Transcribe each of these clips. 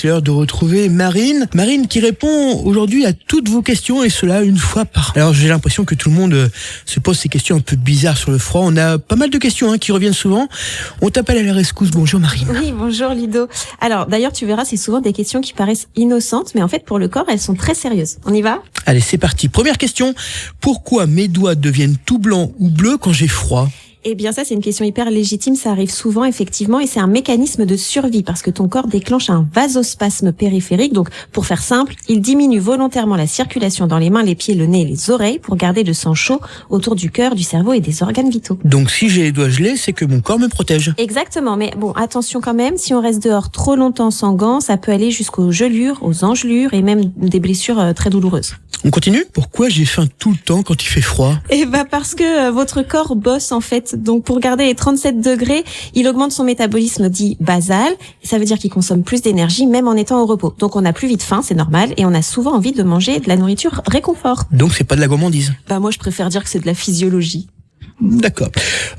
C'est l'heure de retrouver Marine. Marine qui répond aujourd'hui à toutes vos questions et cela une fois par... Alors j'ai l'impression que tout le monde se pose ces questions un peu bizarres sur le froid. On a pas mal de questions qui reviennent souvent. On t'appelle à la rescousse. Bonjour Marine. Oui, bonjour Ludo. Alors d'ailleurs tu verras, c'est souvent des questions qui paraissent innocentes, mais en fait pour le corps elles sont très sérieuses. On y va ? Allez, c'est parti. Première question. Pourquoi mes doigts deviennent tout blancs ou bleus quand j'ai froid ? Eh bien ça c'est une question hyper légitime, ça arrive souvent effectivement et c'est un mécanisme de survie parce que ton corps déclenche un vasospasme périphérique. Donc pour faire simple, il diminue volontairement la circulation dans les mains, les pieds, le nez et les oreilles pour garder le sang chaud autour du cœur, du cerveau et des organes vitaux. Donc si j'ai les doigts gelés, c'est que mon corps me protège. Exactement, mais bon attention quand même, si on reste dehors trop longtemps sans gants, ça peut aller jusqu'aux gelures, aux engelures et même des blessures très douloureuses. On continue ? Pourquoi j'ai faim tout le temps quand il fait froid ? Eh ben parce que votre corps bosse en fait. Donc pour garder les 37 degrés, il augmente son métabolisme dit basal. Ça veut dire qu'il consomme plus d'énergie même en étant au repos. Donc on a plus vite faim, c'est normal, et on a souvent envie de manger de la nourriture réconfort. Donc c'est pas de la gourmandise. Moi je préfère dire que c'est de la physiologie. D'accord.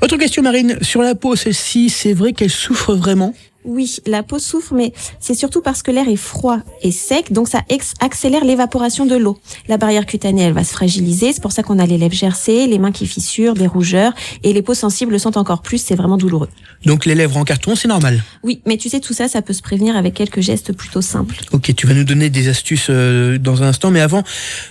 Autre question Marine, sur la peau, celle-ci, c'est vrai qu'elle souffre vraiment ? Oui, la peau souffre, mais c'est surtout parce que l'air est froid et sec, donc ça accélère l'évaporation de l'eau. La barrière cutanée, elle va se fragiliser, c'est pour ça qu'on a les lèvres gercées, les mains qui fissurent, des rougeurs, et les peaux sensibles le sentent encore plus, c'est vraiment douloureux. Donc les lèvres en carton, c'est normal ? Oui, mais tu sais, tout ça, ça peut se prévenir avec quelques gestes plutôt simples. Ok, tu vas nous donner des astuces dans un instant, mais avant,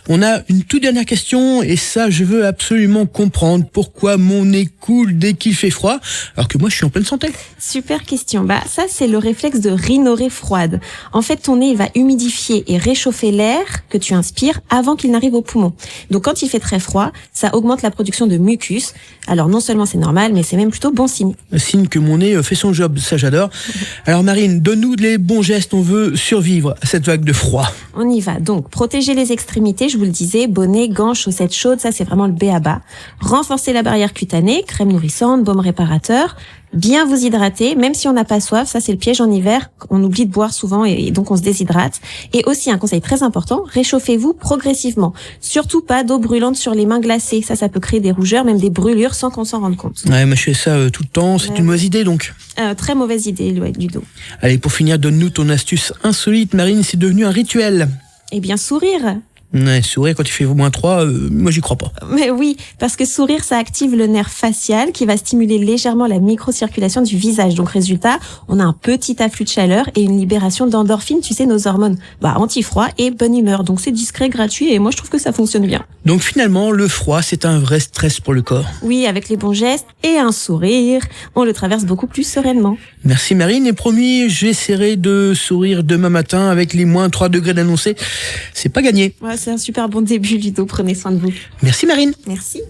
on a une toute dernière question, et ça, je veux absolument comprendre pourquoi mon nez coule dès qu'il fait froid, alors que moi, je suis en pleine santé. Super question. Ça, c'est le réflexe de rhinorrhée froide. En fait, ton nez va humidifier et réchauffer l'air que tu inspires avant qu'il n'arrive aux poumons. Donc, quand il fait très froid, ça augmente la production de mucus. Alors, non seulement c'est normal, mais c'est même plutôt bon signe. Un signe que mon nez fait son job, ça j'adore. Alors Marine, donne-nous les bons gestes, on veut survivre à cette vague de froid. On y va. Donc, protéger les extrémités, je vous le disais, bonnet, gants, chaussettes chaudes, ça c'est vraiment le b.a.-ba. Renforcer la barrière cutanée, crème nourrissante, baume réparateur. Bien vous hydrater, même si on n'a pas soif, ça c'est le piège en hiver, on oublie de boire souvent et donc on se déshydrate. Et aussi un conseil très important, réchauffez-vous progressivement. Surtout pas d'eau brûlante sur les mains glacées, ça peut créer des rougeurs, même des brûlures sans qu'on s'en rende compte. Ouais, moi je fais ça tout le temps, c'est une mauvaise idée donc. Très mauvaise idée, Ludo. Allez, pour finir, donne-nous ton astuce insolite, Marine, c'est devenu un rituel. Eh bien, sourire. Ouais, sourire quand il fait -3, moi j'y crois pas. Mais oui, parce que sourire, ça active le nerf facial qui va stimuler légèrement la microcirculation du visage. Donc résultat, on a un petit afflux de chaleur et une libération d'endorphines, tu sais, nos hormones anti-froid et bonne humeur. Donc c'est discret, gratuit et moi je trouve que ça fonctionne bien. Donc finalement, le froid, c'est un vrai stress pour le corps. Oui, avec les bons gestes et un sourire, on le traverse beaucoup plus sereinement. Merci Marine, et promis, j'essaierai de sourire demain matin avec les -3 degrés d'annoncés. C'est pas gagné. Ouais, c'est un super bon début, Ludo. Prenez soin de vous. Merci Marine. Merci.